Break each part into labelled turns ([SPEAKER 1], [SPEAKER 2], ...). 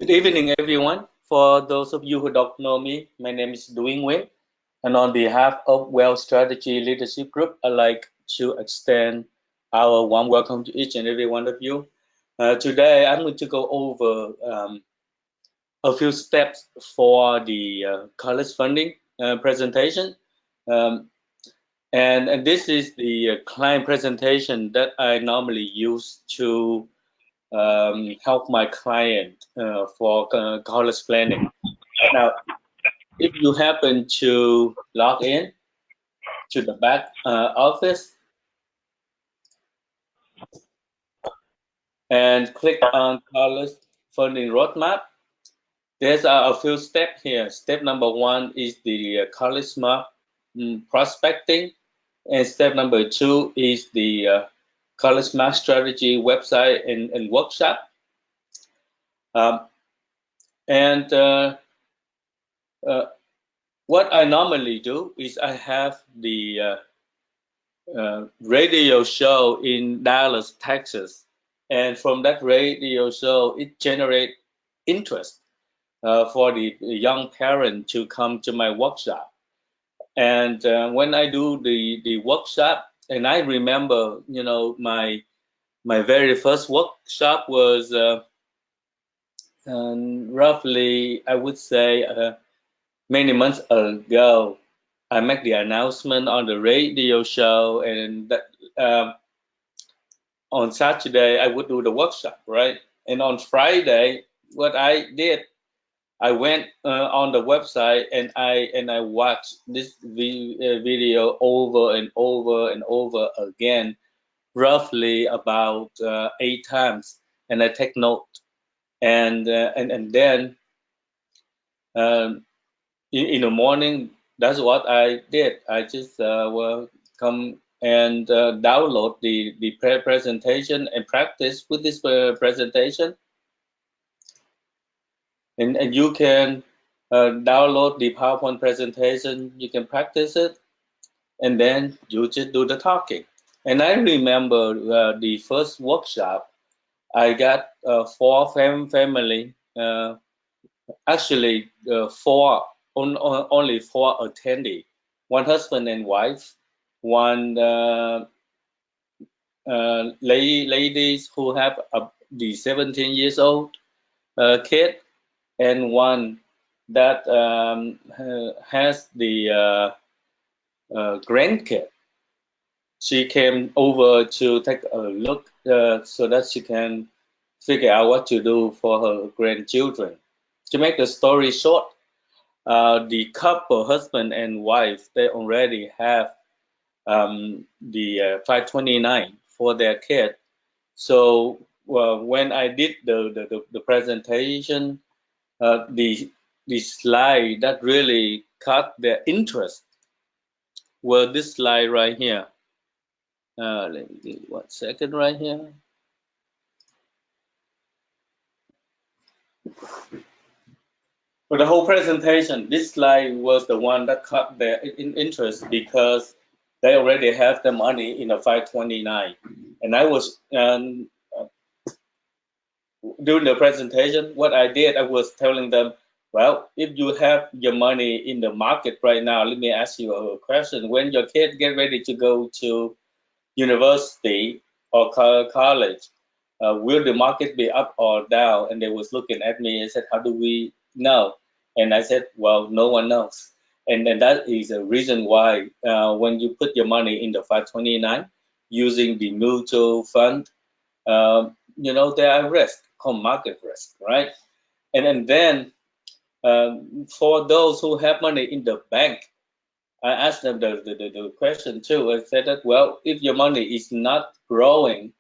[SPEAKER 1] Good evening, everyone. For those of you who don't know me, my name is Duy Nguyen, and on behalf of Well Strategy Leadership Group, I'd like to extend our warm welcome to each and every one of you. Today, I'm going to go over a few steps for the college funding presentation. Um, and this is the client presentation that I normally use to help my client for college planning. Now, if you happen to log in to the back office and click on college funding roadmap, there's a few steps here. Step number one is the college smart prospecting, and step number two is the college smart strategy website and workshop. Um, and uh, what I normally do is I have the radio show in Dallas, Texas, and from that radio show, it generates interest for the young parent to come to my workshop. And when I do the workshop, and I remember, my very first workshop was roughly, I would say, many months ago. I make the announcement on the radio show, and that, on Saturday I would do the workshop, right? And on Friday, what I did, I went on the website and I watched this video over and over and over again, roughly about 8 times, and I take note. And then um, in the morning, that's what I did. I just come and download the presentation and practice with this presentation. And you can download the PowerPoint presentation, you can practice it, and then you just do the talking. And I remember the first workshop, I got four family, actually only four attendees, one husband and wife, one ladies who have the 17 years old kid, and one that has the grandkid. She came over to take a look so that she can figure out what to do for her grandchildren. To make the story short, the couple, husband and wife, they already have the 529 for their kid. So when I did the presentation, the slide that really caught their interest were this slide right here. Let me give 1 second right here. For the whole presentation, this slide was the one that caught their interest because they already have the money in the 529. And I was during the presentation, what I did, I was telling them, well, if you have your money in the market right now, let me ask you a question. When your kid get ready to go to university or college, will the market be up or down? And they was looking at me and said, how do we know? And I said, well, no one knows. And that is a reason why when you put your money in the 529 using the mutual fund, there are risks called market risk, right? And then for those who have money in the bank, I asked them the question too. I said that, well, if your money is not growing,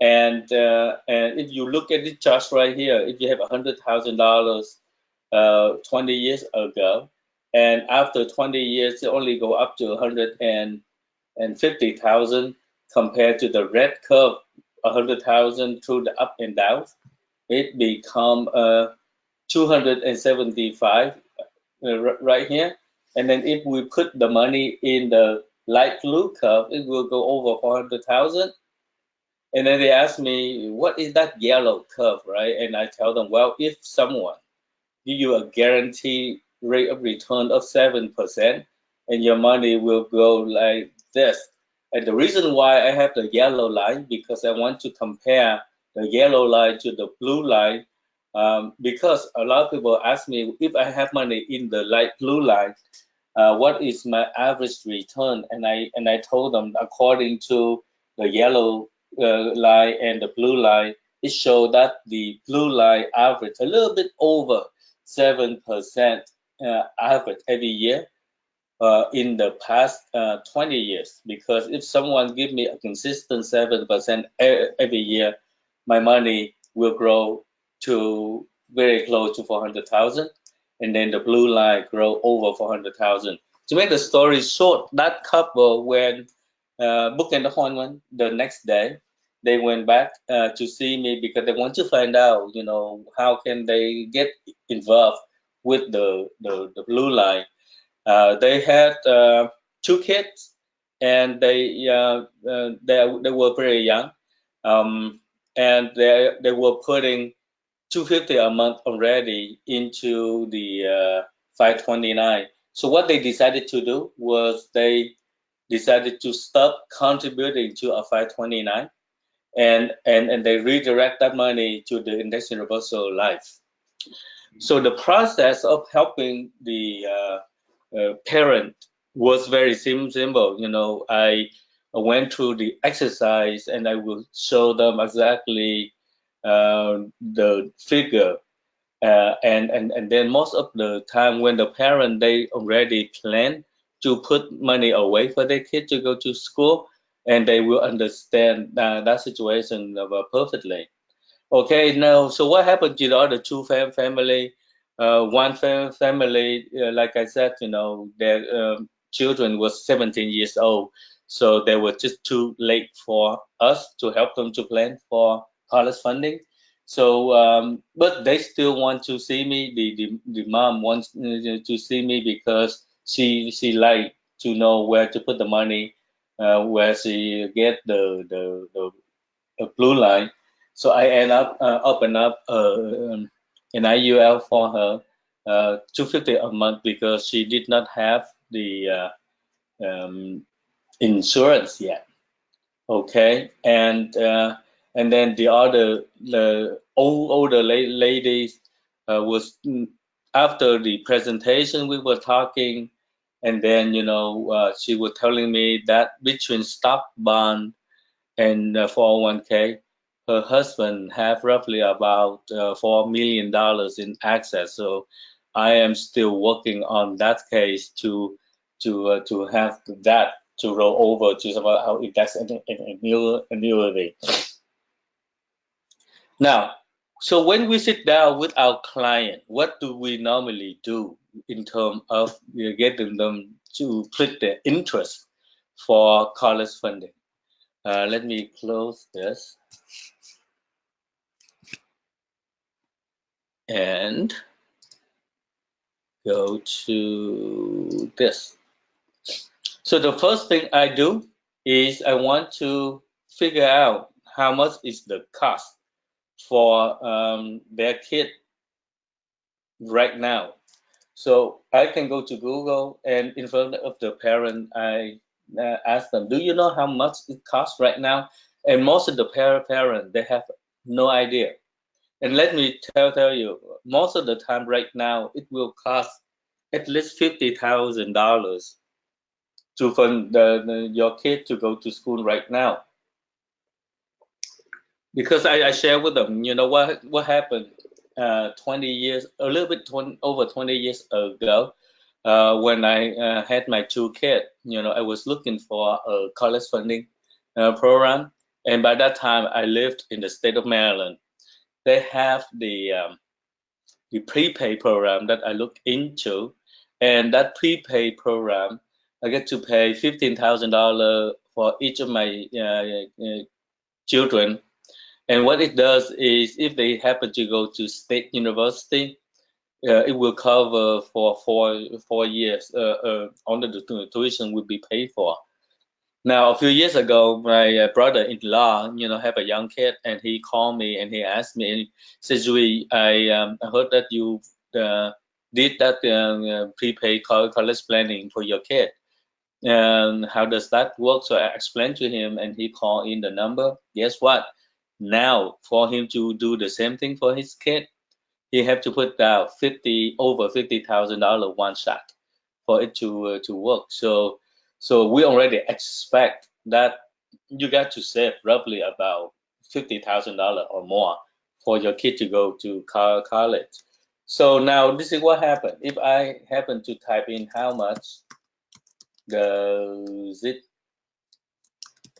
[SPEAKER 1] and if you look at the chart right here, if you have $100,000 20 years ago, and after 20 years it only go up to 150,000 compared to the red curve, 100,000 through the up and down, it become 275 right here. And then if we put the money in the light blue curve, it will go over 400,000. And then they ask me, what is that yellow curve, right? And I tell them, well, if someone give you a guaranteed rate of return of 7%, and your money will go like this. And the reason why I have the yellow line, because I want to compare the yellow line to the blue line, because a lot of people ask me if I have money in the light blue line, what is my average return? And I told them according to the yellow line and the blue line, it showed that the blue line average a little bit over 7% average every year in the past 20 years. Because if someone give me a consistent 7% every year, my money will grow to very close to 400,000, and then the blue line grow over 400,000. To make the story short, that couple when booked an appointment the next day, they went back to see me because they want to find out, how can they get involved with the blue line. They had two kids, and they were very young, and they were putting 250 a month already into the 529. So what they decided to do was they decided to stop contributing to a 529, and they redirect that money to the index universal life. So the process of helping the parent was very simple. I went through the exercise, and I will show them exactly the figure. And then most of the time when the parent, they already plan to put money away for their kid to go to school, and they will understand that situation perfectly. Okay, now, so what happened to the other two family? One family, like I said, their children was 17 years old, so they were just too late for us to help them to plan for college funding. So, but they still want to see me. The mom wants to see me because she like to know where to put the money, where she get the blue line. So I end up open up an IUL for her, 250 a month, because she did not have the insurance yet. Okay, and then the older ladies was after the presentation we were talking, and then she was telling me that between stock, bond, and 401k, her husband have roughly about $4 million in access. So I am still working on that case to have that to roll over to somehow index annuity. Now, so when we sit down with our client, what do we normally do in terms of getting them to click their interest for college funding? Let me close this and go to this. So the first thing I do is I want to figure out how much is the cost for their kid right now. So I can go to Google, and in front of the parent, I ask them, do you know how much it costs right now? And most of the parents, they have no idea. And let me tell you, most of the time right now, it will cost at least $50,000 to fund your kid to go to school right now. Because I share with them, what happened 20 years, a little bit over 20 years ago, when I had my two kids. I was looking for a college funding program, and by that time I lived in the state of Maryland. They have the prepaid program that I look into, and that prepaid program, I get to pay $15,000 for each of my children. And what it does is, if they happen to go to state university, it will cover for 4 years. Under the tuition will be paid for. Now, a few years ago, my brother-in-law, have a young kid, and he called me and he asked me, and he said, "Dewey, I heard that you uh, did that prepaid college planning for your kid. And how does that work?" So I explained to him, and he called in the number. Guess what? Now, for him to do the same thing for his kid, he have to put down over $50,000 one shot for it to work. So we already expect that you got to save roughly about $50,000 or more for your kid to go to college. So now this is what happened. If I happen to type in how much does it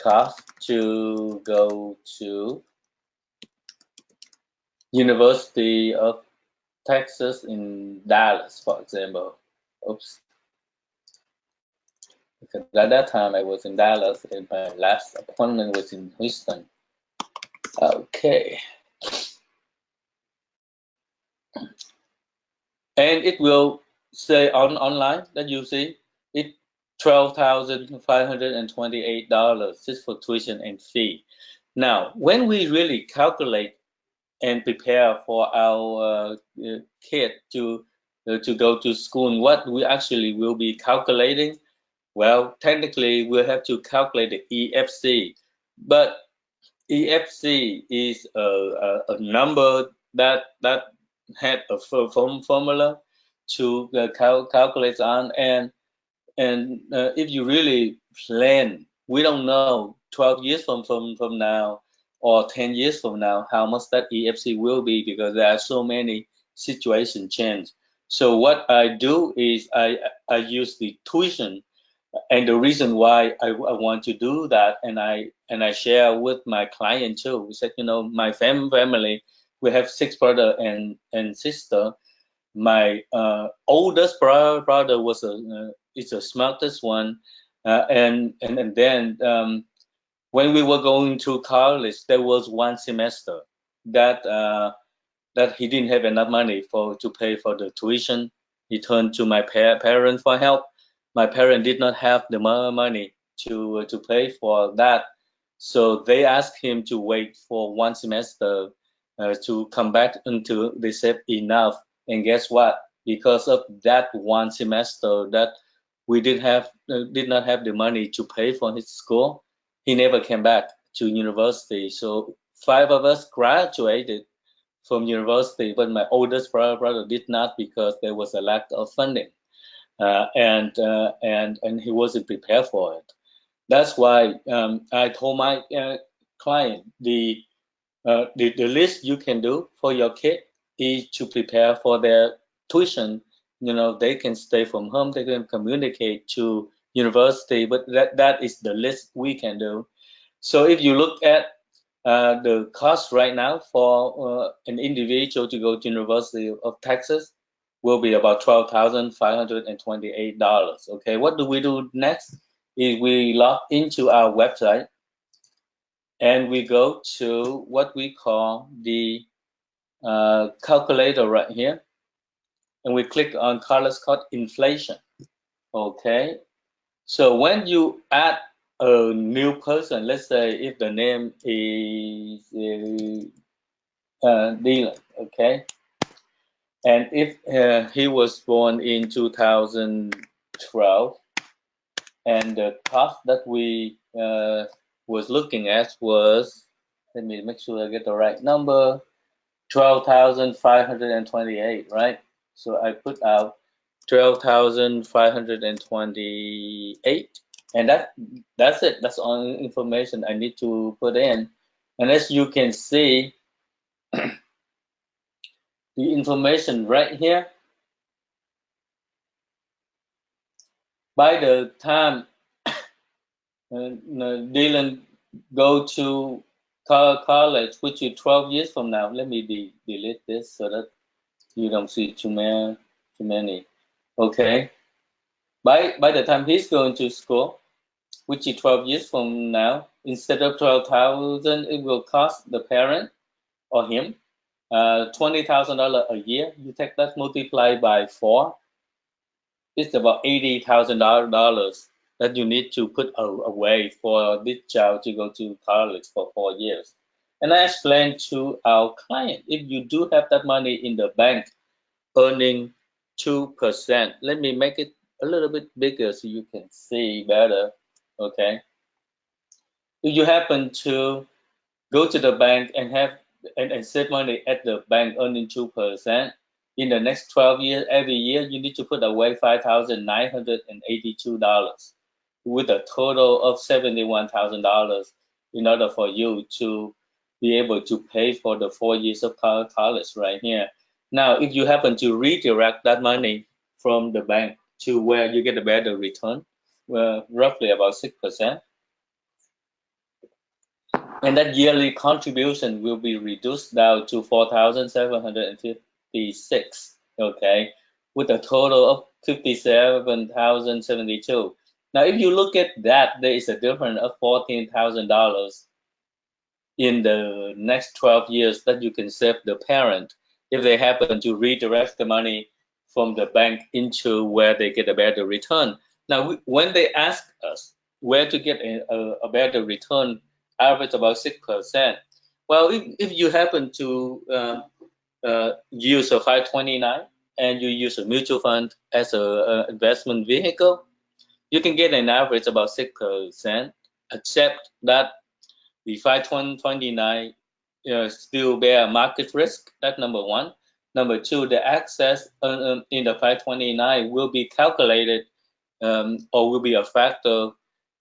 [SPEAKER 1] cost to go to University of Texas in Dallas, for example. Oops. Because at that time I was in Dallas and my last appointment was in Houston. Okay. And it will say online that you see it $12,528 just for tuition and fee. Now, when we really calculate and prepare for our kid to go to school, what we actually will be calculating, well, technically we'll have to calculate the EFC, but EFC is a number that had a formula to calculate on, and if you really plan, we don't know 12 years from now or 10 years from now how much that EFC will be, because there are so many situation change. So what I do is I use the tuition, and the reason why I want to do that, and I share with my client too. We said, my family, we have six brother and sister. My oldest brother was is the smartest one, and then when we were going to college, there was one semester that that he didn't have enough money to pay for the tuition. He turned to my parents for help. My parents did not have the money to pay for that, so they asked him to wait for one semester to come back until they saved enough. And guess what? Because of that one semester that we did not have the money to pay for his school, he never came back to university. So five of us graduated from university, but my oldest brother did not, because there was a lack of funding, and he wasn't prepared for it. That's why I told my client the least you can do for your kid is to prepare for their tuition. They can stay from home, they can communicate to university, but that is the least we can do. So if you look at the cost right now for an individual to go to University of Texas will be about $12,528. Okay, what do we do next? Is we log into our website and we go to what we call the calculator right here, and we click on colors called inflation. Okay, so when you add a new person, let's say if the name is Dylan, okay, and if he was born in 2012, and the cost that we was looking at was, let me make sure I get the right number, 12,528, right? So I put out 12,528, and that's it. That's all information I need to put in. And as you can see, the information right here, by the time Dylan go to college, which is 12 years from now. Let me delete this so that you don't see too many. Okay. By the time he's going to school, which is 12 years from now, instead of 12,000, it will cost the parent or him $20,000 a year. You take that multiplied by 4, it's about $80,000 that you need to put away for this child to go to college for 4 years. And I explained to our client, if you do have that money in the bank earning 2%, let me make it a little bit bigger so you can see better. Okay. If you happen to go to the bank and have and save money at the bank earning 2%, in the next 12 years, every year you need to put away $5,982 with a total of $71,000 in order for you to be able to pay for the 4 years of college right here. Now, if you happen to redirect that money from the bank to where you get a better return, well, roughly about 6%, and that yearly contribution will be reduced down to 4,756, okay, with a total of 57,072. Now, if you look at that, there is a difference of $14,000 in the next 12 years that you can save the parent if they happen to redirect the money from the bank into where they get a better return. Now, when they ask us where to get a better return, average about 6%. Well, if you happen to use a 529 and you use a mutual fund as a investment vehicle, you can get an average about 6%, except that the 529 still bear market risk. That's number one. Number two, the access in the 529 will be calculated or will be a factor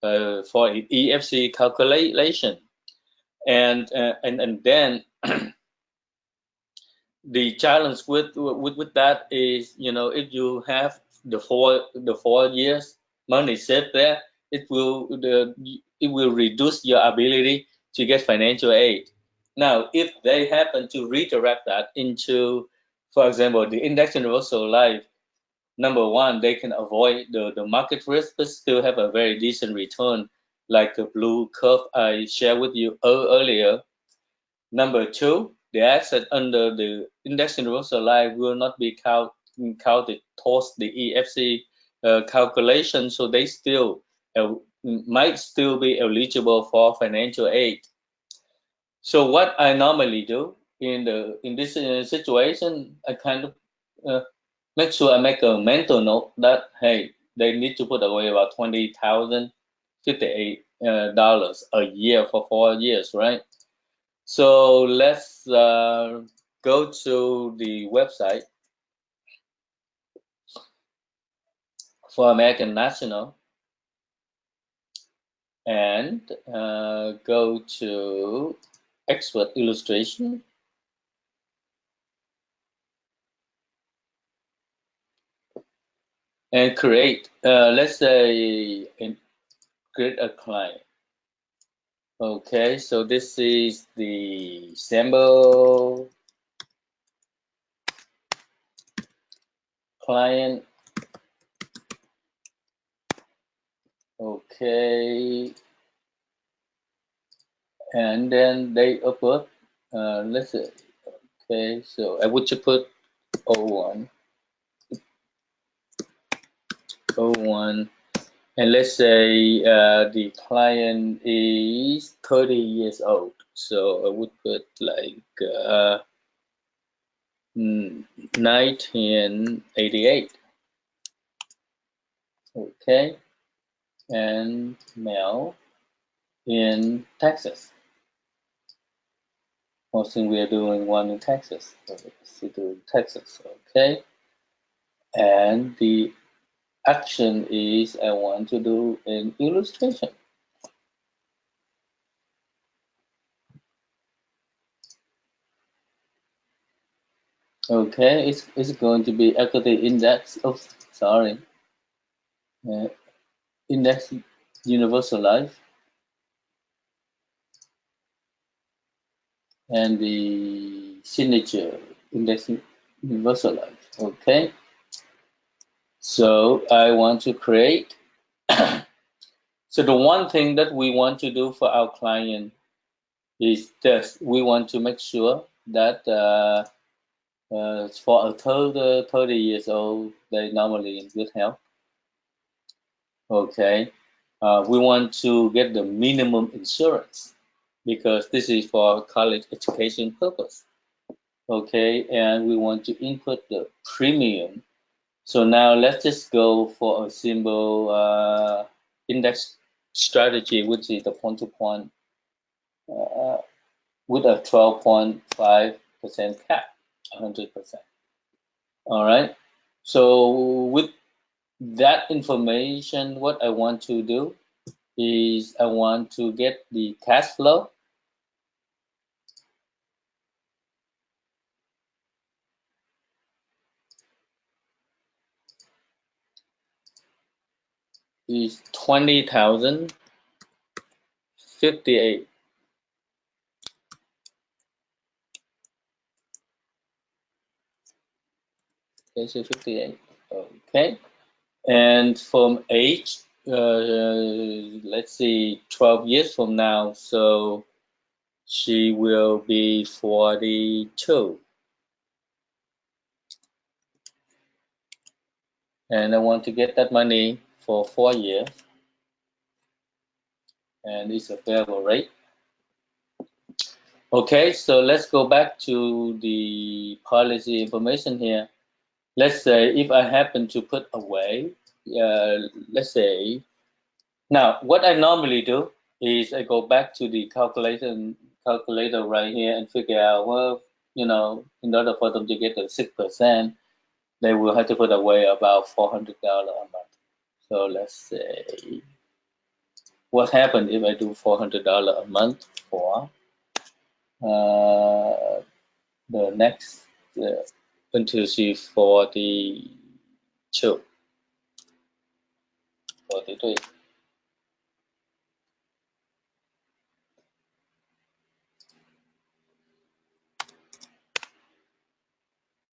[SPEAKER 1] for EFC calculation. And then the challenge with that is, if you have the 4 years money saved there, it will reduce your ability to get financial aid. Now, if they happen to redirect that into, for example, the index universal life, number one, they can avoid the market risk but still have a very decent return, like the blue curve I shared with you earlier. Number two, the asset under the index universal life will not be counted towards the EFC calculation, so they still might still be eligible for financial aid. So what I normally do in this situation, I kind of make sure I make a mental note that, hey, they need to put away about $20,058 a year for 4 years, right? So let's go to the website for American National and go to expert illustration. And create, let's say, create a client. Okay, so this is the sample client. Okay, and then date of birth. Let's say, okay, so I would put 01, 01, and let's say the client is 30 years old. So I would put like 1988. Okay, and male in Texas. Mostly we are doing one in Texas. So let's do Texas. Okay, and the action is I want to do an illustration. Okay, it's going to be equity index of, sorry, index universal life and the signature index universal life. Okay, so I want to create. So the one thing that we want to do for our client is this: we want to make sure that for a 30 years old, they normally in good health. Okay, We want to get the minimum insurance because this is for college education purpose. Okay, and we want to input the premium. So now let's just go for a simple index strategy, which is the point-to-point uh, with a 12.5% cap, 100%. All right. So with that information, what I want to do is I want to get the cash flow is 20,058. Okay, so 58. Okay. And from age, let's see, 12 years from now, so she will be 42. And I want to get that money for 4 years, and it's a variable rate. Okay, so let's go back to the policy information here. Let's say if I happen to put away, let's say, now what I normally do is I go back to the calculator right here and figure out, well, in order for them to get the 6%, they will have to put away about $400 a month. So let's say, what happens if I do $400 a month for uh, the next until she's 42, 43.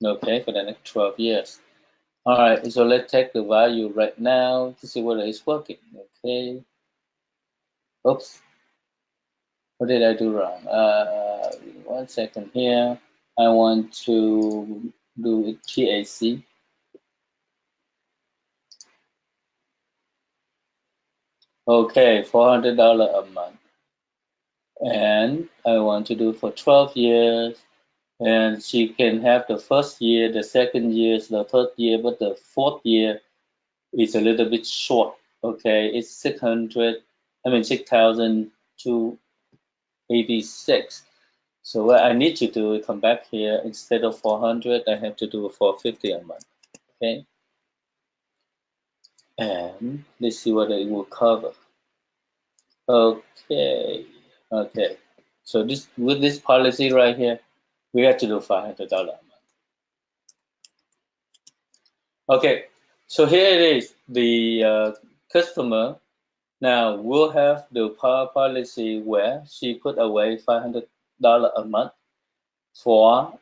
[SPEAKER 1] Okay, for the next 12 years. All right, so let's take the value right now to see whether it's working. Okay. Oops, what did I do wrong? 1 second here. I want to do it TAC. Okay, $400 a month. And I want to do for 12 years. And she can have the first year, the second year, the third year, but the fourth year is a little bit short. Okay, it's 6,286. So what I need to do is come back here. Instead of 400, I have to do 450 a month. Okay, and let's see what it will cover. Okay, okay. So this with this policy right here, we have to do $500 a month. Okay, so here it is. The customer now will have the policy where she put away $500 a month for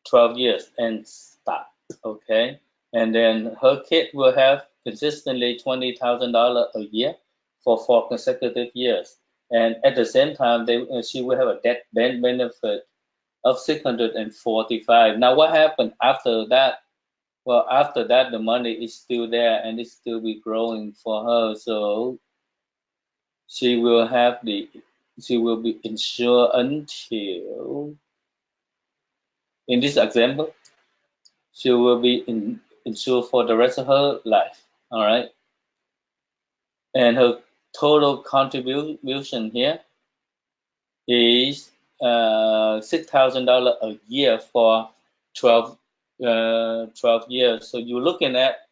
[SPEAKER 1] 12 years and stop. Okay, and then her kid will have consistently $20,000 a year for 4 consecutive years, and at the same time, she will have a death benefit of 645. Now, what happened after that? Well, after that, the money is still there and it still be growing for her. So she will have she will be insured until, in this example, she will be insured for the rest of her life. All right. And her total contribution here is $6,000 a year for 12, 12 years. So you're looking at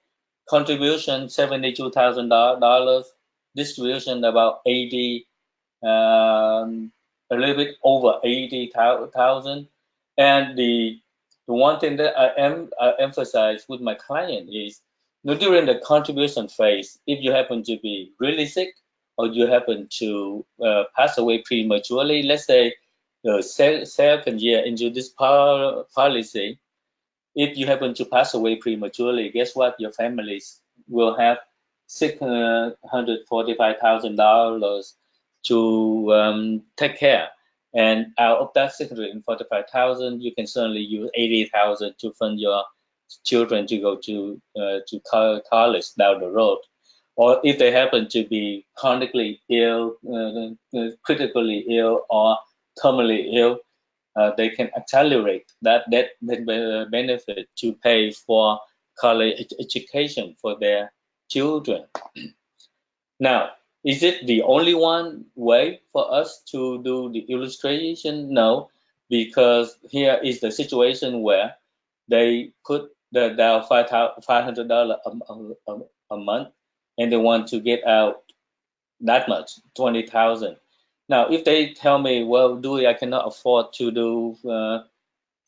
[SPEAKER 1] contribution $72,000, distribution about 80, a little bit over 80,000. And the one thing that I emphasize with my client is, during the contribution phase, if you happen to be really sick or you happen to pass away prematurely, let's say the second year into this policy, if you happen to pass away prematurely, guess what? Your families will have $645,000 to take care. And out of that 645,000, you can certainly use 80,000 to fund your children to go to college down the road. or if they happen to be chronically ill, critically ill, or terminally ill, they can accelerate that benefit to pay for college education for their children. Now, is it the only one way for us to do the illustration? No, because here is the situation where they put the down $500 a month, and they want to get out that much, 20,000. Now, if they tell me, well, Dewey, I cannot afford to do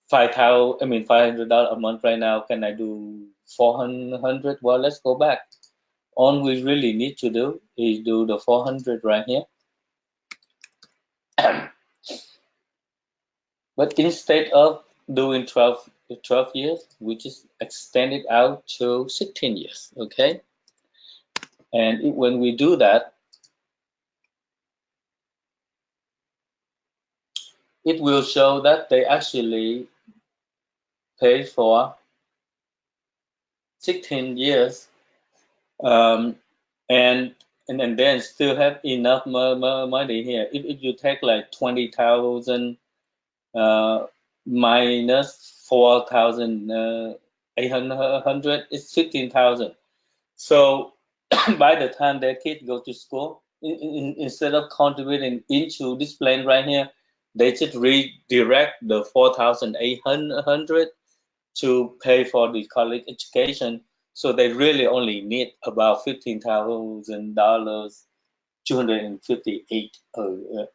[SPEAKER 1] 5,000, I mean $500 a month right now. Can I do 400? Well, let's go back. All we really need to do is do the 400 right here. But instead of doing 12 years, we just extend it out to 16 years, okay? And when we do that, it will show that they actually pay for 16 years, um, and and then still have enough money here. If you take like 20,000 minus 4,800, it's 15,000. So by the time their kids go to school, instead of contributing into this plan right here, they just redirect the 4,800 to pay for the college education. So they really only need about $15,000, 258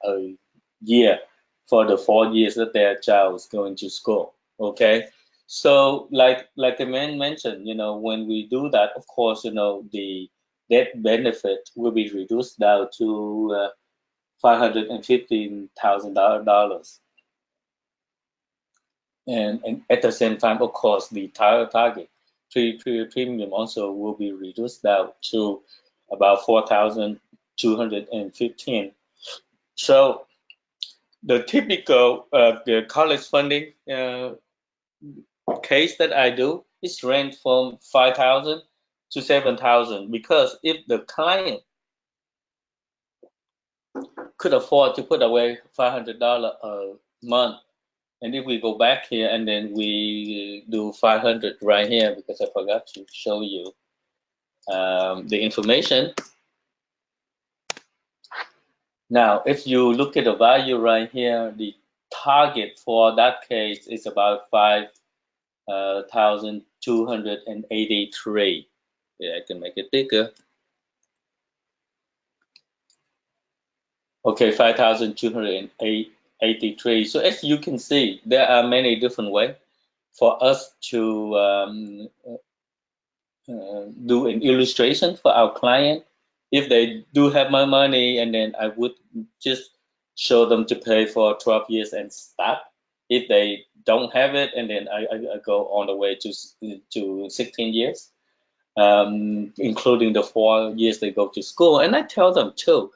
[SPEAKER 1] a year for the 4 years that their child is going to school. Okay, so like the man mentioned, when we do that, of course, the debt benefit will be reduced down to $515,000, and at the same time, of course, the target premium also will be reduced down to about 4,215. So the typical the college funding case that I do is range from 5,000 to 7,000, because if the client could afford to put away $500 a month, and if we go back here and then we do 500 right here, because I forgot to show you the information. Now, if you look at the value right here, the target for that case is about 5,283. Yeah, I can make it bigger. Okay, 5,283. So as you can see, there are many different ways for us to do an illustration for our client. If they do have my money, and then I would just show them to pay for 12 years and stop. If they don't have it, and then I go on the way to 16 years, including the 4 years they go to school. And I tell them too,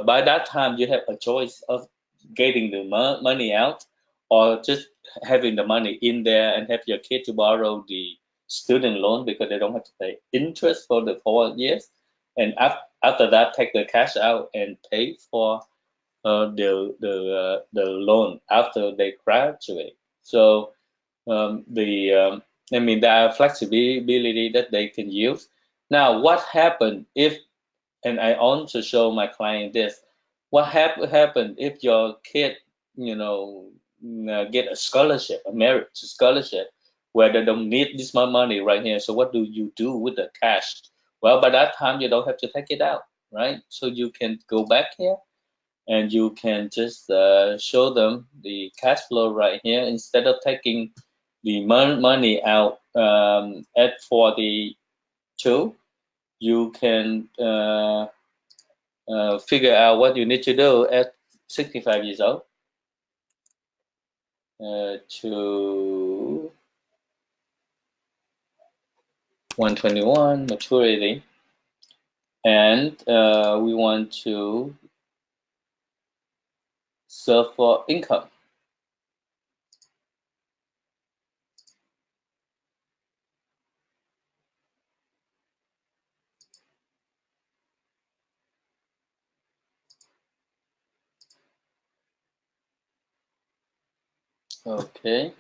[SPEAKER 1] by that time you have a choice of getting the money out, or just having the money in there and have your kid to borrow the student loan, because they don't have to pay interest for the 4 years. And after that, take the cash out and pay for the loan after they graduate. So I mean, there are flexibility that they can use. Now, what happened if, and I also show my client this, what happened if your kid, get a scholarship, a merit scholarship, where they don't need this much money right here? So what do you do with the cash? Well, by that time, you don't have to take it out, right? So you can go back here and you can just show them the cash flow right here, instead of taking the money out at 42. You can figure out what you need to do at 65 years old to 121 maturity, and we want to serve for income. Okay,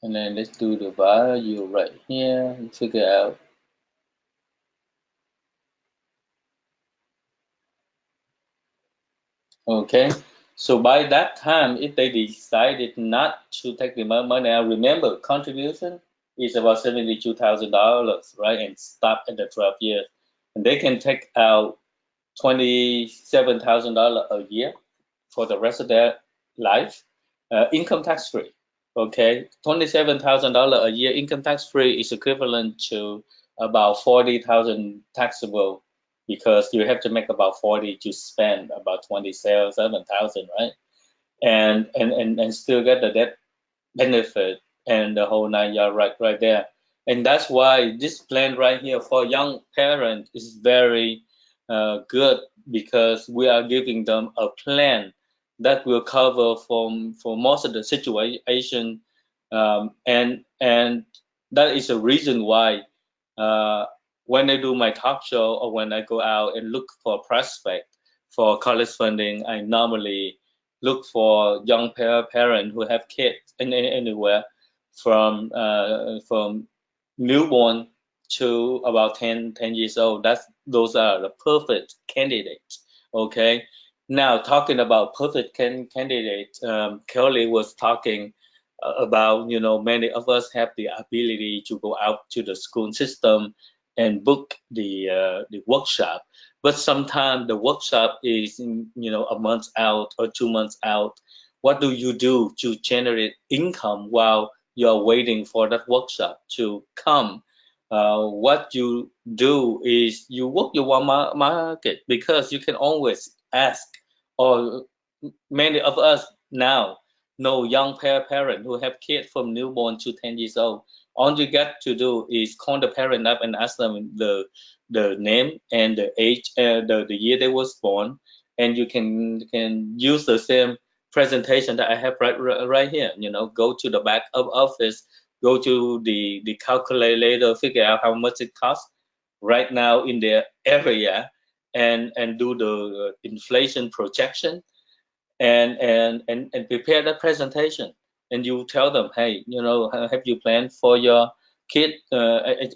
[SPEAKER 1] and then let's do the value right here and figure out. Okay, so by that time, if they decided not to take the money out, remember contribution is about $72,000, right? And stop at the 12 years, and they can take out $27,000 a year for the rest of their life, income tax free. Okay, $27,000 a year income tax free is equivalent to about 40,000 taxable, because you have to make about 40 to spend about 27,000, right? And still get the debt benefit and the whole nine yard, right there. And that's why this plan right here for young parents is very good, because we are giving them a plan that will cover for most of the situation, and that is a reason why uh, when I do my talk show or when I go out and look for prospect for college funding, I normally look for young parents who have kids anywhere from newborn to about 10 years old. Those are the perfect candidates. Okay. Now talking about perfect candidate, Kelly was talking about, many of us have the ability to go out to the school system and book the workshop, but sometimes the workshop is, a month out or 2 months out. What do you do to generate income while you're waiting for that workshop to come? What you do is you work your market, because you can always ask, or many of us now know young parent who have kids from newborn to 10 years old. All you got to do is call the parent up and ask them the name and the age, the year they was born, and you can use the same presentation that I have right here. Go to the back of office, go to the calculator, figure out how much it costs right now in their area, and do the inflation projection, and prepare the presentation, and you tell them, hey, have you planned for your kid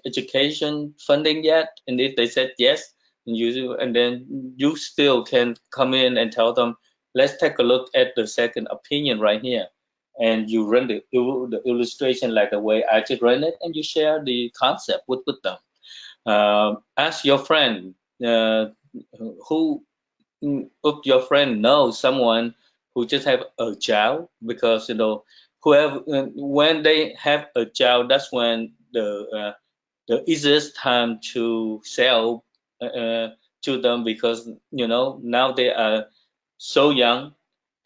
[SPEAKER 1] education funding yet? And if they said yes, and then you still can come in and tell them, let's take a look at the second opinion right here, and you run the illustration like the way I just ran it, and you share the concept with them. Ask your friend, who if your friend knows someone who just have a child, because whoever when they have a child, that's when the easiest time to sell to them, because now they are so young,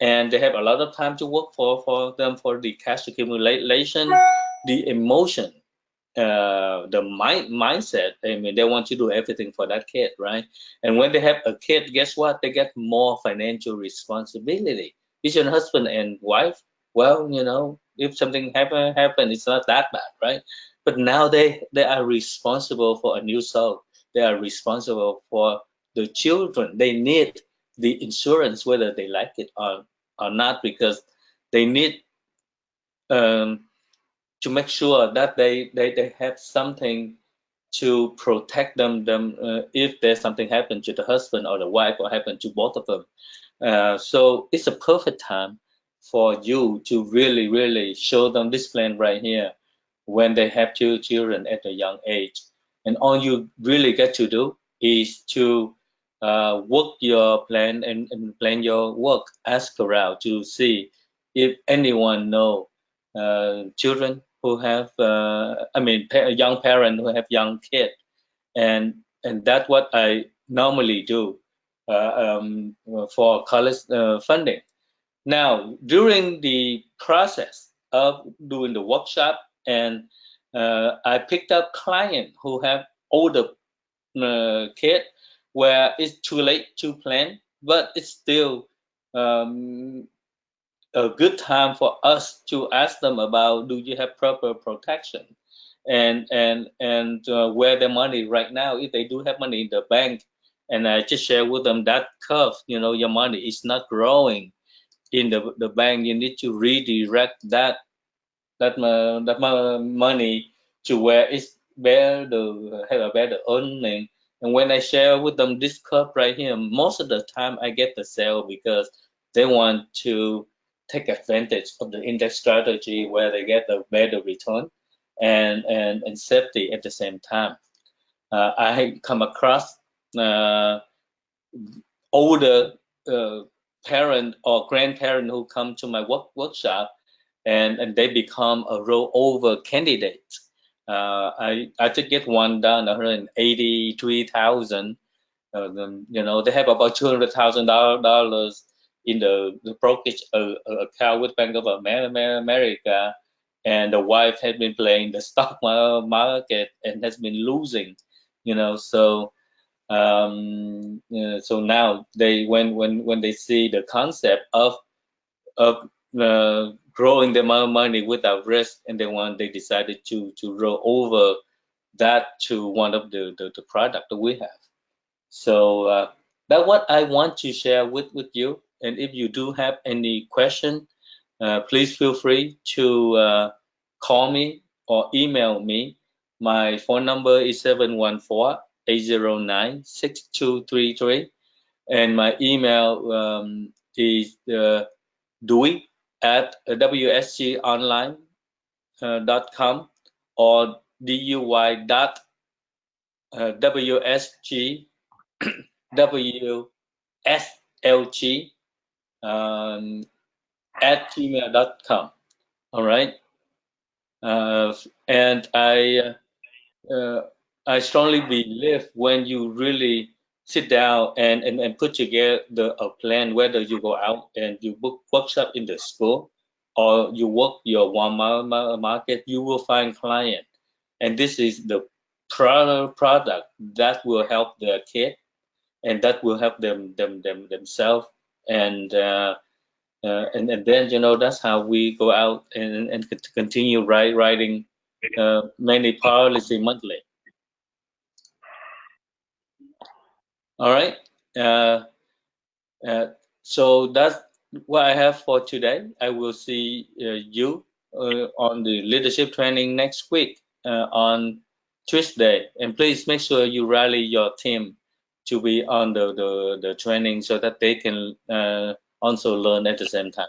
[SPEAKER 1] and they have a lot of time to work for them, for the cash accumulation, the emotion, the mindset. I mean, they want to do everything for that kid, right? And when they have a kid, guess what? They get more financial responsibility. Is your husband and wife? Well, if something happen, it's not that bad, right? But now they are responsible for a new soul. They are responsible for the children. They need the insurance, whether they like it or not, because they need um, to make sure that they have something to protect them if there's something happen to the husband or the wife, or happen to both of them. So it's a perfect time for you to really, really show them this plan right here when they have two children at a young age. And all you really get to do is to work your plan, and plan your work. Ask around to see if anyone know children who have, I mean, young parent who have young kids, and that's what I normally do for college funding. Now, during the process of doing the workshop, and I picked up client who have older kid, where it's too late to plan, but it's still um, a good time for us to ask them about, do you have proper protection, and where their money right now, if they do have money in the bank. And I just share with them that curve, your money is not growing in the bank, you need to redirect that money to where it's better, have a better earning. And when I share with them this curve right here, most of the time I get the sale because they want to take advantage of the index strategy where they get a better return and safety at the same time. I come across uh, older uh, parent or grandparent who come to my workshop and they become a rollover candidate. I just get one done, 183,000. They have about $200,000 in the brokerage account with Bank of America, and the wife had been playing the stock market and has been losing. So now when they see the concept of growing the money without risk, and they decided to roll over that to one of the product that we have. So that's what I want to share with you. And if you do have any question, please feel free to call me or email me. My phone number is 714-809-6233, and my email is Dewey at wsgonline.com, or DUY dot WSG WSLG um, at gmail.com. All right. Uh, and uh, I strongly believe when you really sit down and put together a plan, whether you go out and you book workshop in the school or you work your one market, you will find client. And this is the product that will help the kid and that will help themselves. And and then that's how we go out and continue writing many policy monthly. All right. Uh, uh, so that's what I have for today. I will see you on the leadership training next week on Tuesday. And please make sure you rally your team to be on the training so that they can also learn at the same time.